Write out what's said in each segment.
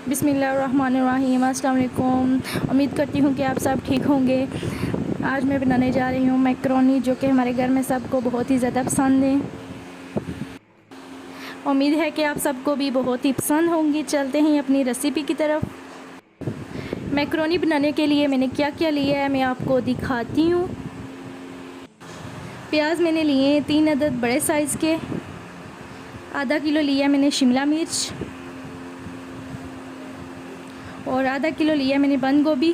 बिस्मिल्लाहिर्रहमानिर्रहीम। अस्सलाम वालेकुम। उम्मीद करती हूँ कि आप सब ठीक होंगे। आज मैं बनाने जा रही हूँ मैकरोनी, जो कि हमारे घर में सबको बहुत ही ज़्यादा पसंद है। उम्मीद है कि आप सबको भी बहुत ही पसंद होंगी। चलते हैं अपनी रेसिपी की तरफ। मैकरोनी बनाने के लिए मैंने क्या क्या लिया है मैं आपको दिखाती हूँ। प्याज मैंने लिए हैं 3 अदद बड़े साइज़ के। आधा किलो लिया मैंने शिमला मिर्च और आधा किलो लिया मैंने बंद गोभी।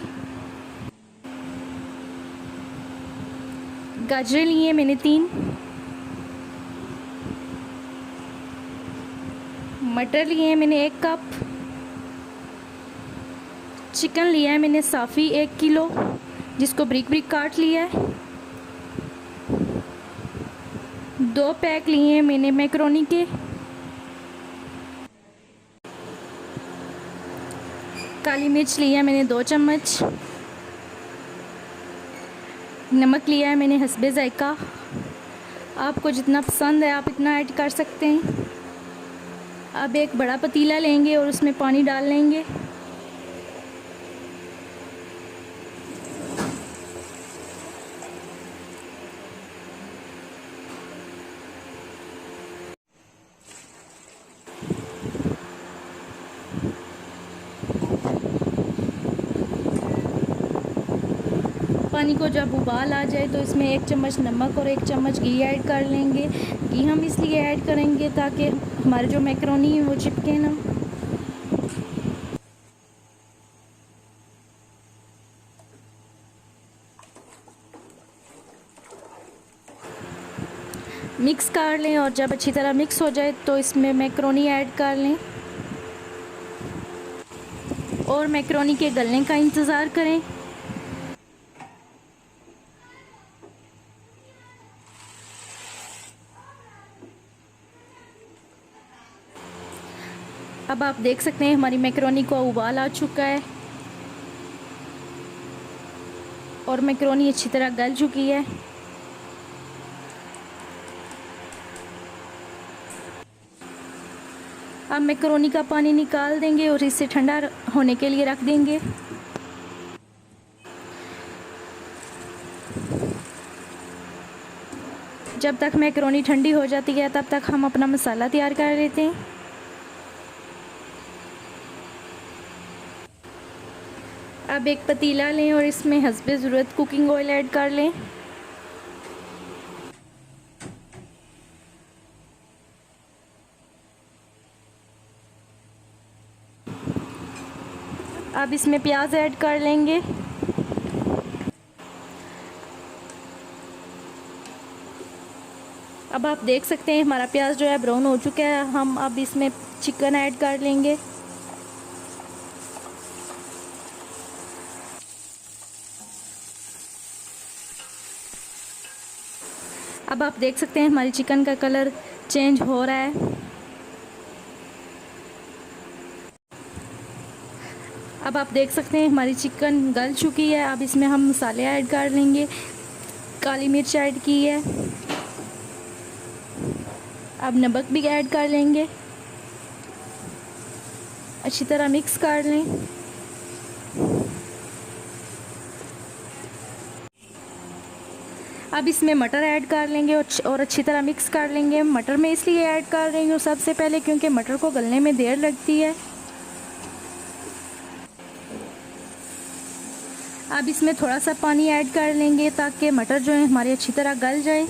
गाजरें लिए मैंने 3। मटर लिए मैंने 1 कप। चिकन लिया है मैंने साफ़ी 1 किलो, जिसको ब्रिक ब्रिक काट लिया है। 2 पैक लिए हैं मैंने मैकरोनी के। काली मिर्च लिया है मैंने 2 चम्मच। नमक लिया है मैंने हस्बे ज़ायका। आपको जितना पसंद है आप इतना ऐड कर सकते हैं। अब एक बड़ा पतीला लेंगे और उसमें पानी डाल लेंगे। पानी को जब उबाल आ जाए तो इसमें 1 चम्मच नमक और 1 चम्मच घी ऐड कर लेंगे। घी हम इसलिए ऐड करेंगे ताकि हमारे जो मैकरोनी है वो चिपके ना। मिक्स कर लें और जब अच्छी तरह मिक्स हो जाए तो इसमें मैकरोनी ऐड कर लें और मैकरोनी के गलने का इंतज़ार करें। अब आप देख सकते हैं हमारी मैकरोनी को उबाल आ चुका है और मैकरोनी अच्छी तरह गल चुकी है। अब मैकरोनी का पानी निकाल देंगे और इसे ठंडा होने के लिए रख देंगे। जब तक मैकरोनी ठंडी हो जाती है तब तक हम अपना मसाला तैयार कर लेते हैं। अब एक पतीला लें और इसमें हस्बे ज़रूरत कुकिंग ऑयल ऐड कर लें। अब इसमें प्याज ऐड कर लेंगे। अब आप देख सकते हैं हमारा प्याज जो है ब्राउन हो चुका है। हम अब इसमें चिकन ऐड कर लेंगे। अब आप देख सकते हैं हमारी चिकन का कलर चेंज हो रहा है। अब आप देख सकते हैं हमारी चिकन गल चुकी है। अब इसमें हम मसाले ऐड कर लेंगे। काली मिर्च ऐड की है। अब नमक भी ऐड कर लेंगे। अच्छी तरह मिक्स कर लें। अब इसमें मटर ऐड कर लेंगे और अच्छी तरह मिक्स कर लेंगे। मटर मैं इसलिए ऐड कर रही हूँ सबसे पहले क्योंकि मटर को गलने में देर लगती है। अब इसमें थोड़ा सा पानी ऐड कर लेंगे ताकि मटर जो है हमारी अच्छी तरह गल जाए।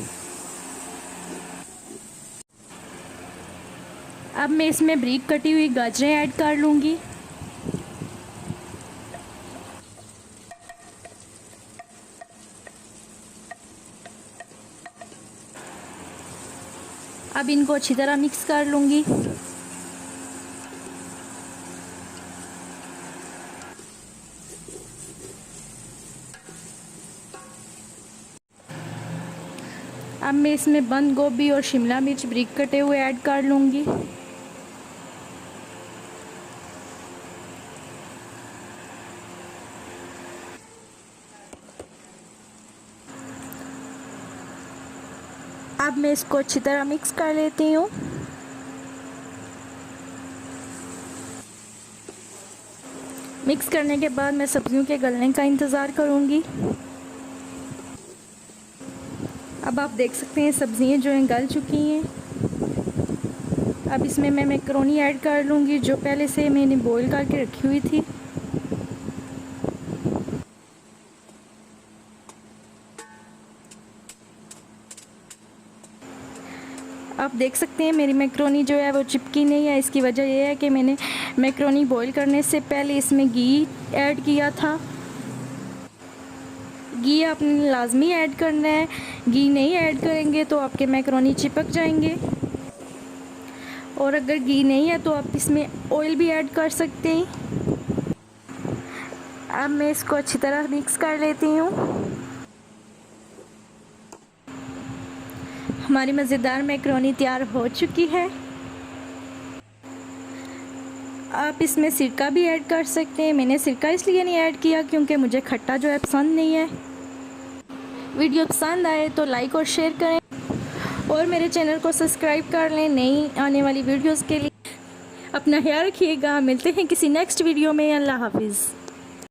अब मैं इसमें ब्रीक कटी हुई गाजरें ऐड कर लूँगी। अब इनको अच्छी तरह मिक्स कर लूँगी। अब मैं इसमें बंद गोभी और शिमला मिर्च ब्रिक कटे हुए ऐड कर लूँगी। अब मैं इसको अच्छी तरह मिक्स कर लेती हूँ। मिक्स करने के बाद मैं सब्ज़ियों के गलने का इंतज़ार करूँगी। अब आप देख सकते हैं सब्ज़ियाँ जो हैं गल चुकी हैं। अब इसमें मैं मैक्रोनी ऐड कर लूँगी जो पहले से मैंने बॉईल करके रखी हुई थी। आप देख सकते हैं मेरी मैक्रोनी जो है वो चिपकी नहीं है। इसकी वजह यह है कि मैंने मैक्रोनी बॉईल करने से पहले इसमें घी ऐड किया था। घी आपने लाजमी ऐड करना है, घी नहीं ऐड करेंगे तो आपके मैक्रोनी चिपक जाएंगे। और अगर घी नहीं है तो आप इसमें ऑयल भी ऐड कर सकते हैं। अब मैं इसको अच्छी तरह मिक्स कर लेती हूँ। हमारी मज़ेदार मैक्रोनी तैयार हो चुकी है। आप इसमें सिरका भी ऐड कर सकते हैं। मैंने सिरका इसलिए नहीं ऐड किया क्योंकि मुझे खट्टा जो है पसंद नहीं है। वीडियो पसंद आए तो लाइक और शेयर करें और मेरे चैनल को सब्सक्राइब कर लें नई आने वाली वीडियोस के लिए। अपना ख्याल रखिएगा। मिलते हैं किसी नेक्स्ट वीडियो में। अल्लाह हाफिज़।